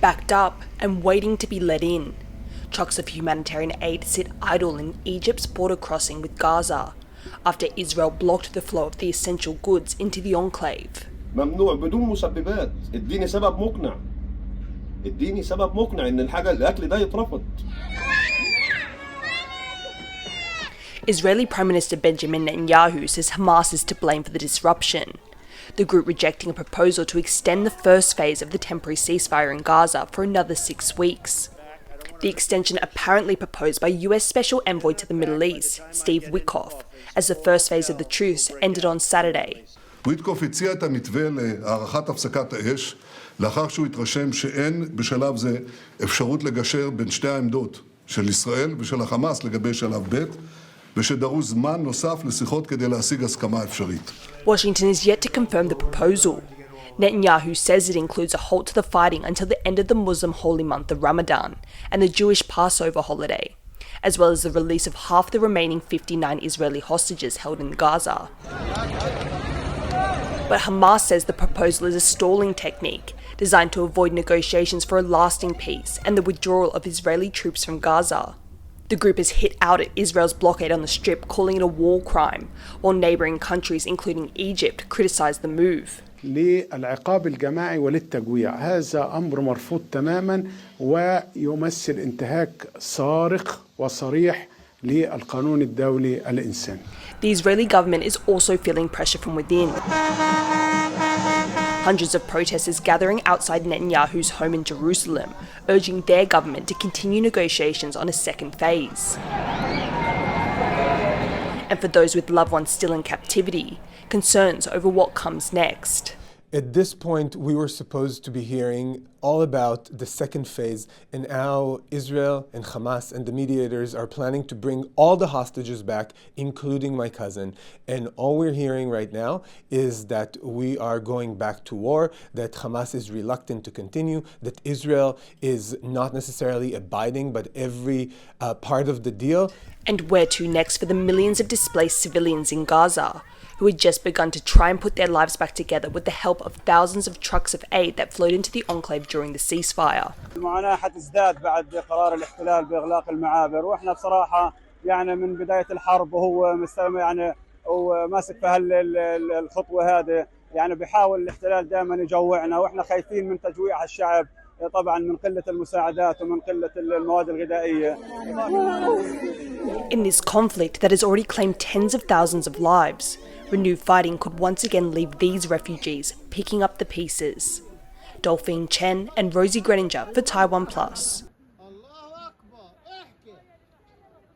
backed up and waiting to be let in. Trucks of humanitarian aid sit idle in Egypt's border crossing with Gaza after Israel blocked the flow of the essential goods into the enclave. ممنوع بدون مسببات. اديني سبب مقنع. اديني سبب مقنع ان الاكل ده يترفض. Israeli Prime Minister Benjamin Netanyahu says Hamas is to blame for the disruption. The group rejecting a proposal to extend the first phase of the temporary ceasefire in Gaza for another 6 weeks. The extension apparently proposed by US Special Envoy to the Middle East, Steve Witkoff, as the first phase of the truce ended on Saturday. וויטקוף הציע את המתווה להארכת הפסקת האש, לאחר שהוא התרשם שאין בשלב זה אפשרות לגשר בין שתי העמדות של ישראל ושל החמאס לגבי שלב ב', ושדרוש זמן נוסף לשיחות כדי להשיג הסכמה אפשרית. Washington is yet to confirm the proposal. Netanyahu says it includes a halt to the fighting until the end of the Muslim holy month of Ramadan and the Jewish Passover holiday, as well as the release of half the remaining 59 Israeli hostages held in Gaza. But Hamas says the proposal is a stalling technique designed to avoid negotiations for a lasting peace and the withdrawal of Israeli troops from Gaza. The group has hit out at Israel's blockade on the Strip, calling it a war crime, while neighbouring countries, including Egypt, criticise the move. للعقاب الجماعي وللتجويع هذا أمر مرفوض تماما ويمثل انتهاك صارخ وصريح للقانون الدولي الإنساني. The Israeli government is also feeling pressure from within. Hundreds of protesters gathering outside Netanyahu's home in Jerusalem, urging their government to continue negotiations on a second phase. And for those with loved ones still in captivity, concerns over what comes next. At this point, we were supposed to be hearing all about the second phase and how Israel and Hamas and the mediators are planning to bring all the hostages back, including my cousin. And all we're hearing right now is that we are going back to war, that Hamas is reluctant to continue, that Israel is not necessarily abiding, but every part of the deal. And where to next for the millions of displaced civilians in Gaza, who had just begun to try and put their lives back together with the help of thousands of trucks of aid that flowed into the enclave during the ceasefire. المعاناة حتزداد بعد قرار الاحتلال بإغلاق المعابر، واحنا بصراحة يعني من بداية الحرب وهو يعني وماسك في الخطوة هذه، يعني بيحاول الاحتلال دائما يجوعنا، واحنا خايفين من تجويع الشعب طبعا من قلة المساعدات ومن قلة المواد الغذائية. In this conflict that has already claimed tens of thousands of lives, renewed fighting could once again leave these refugees picking up the pieces. Dolphine, Chen and Rosie Grenenger for TaiwanPlus.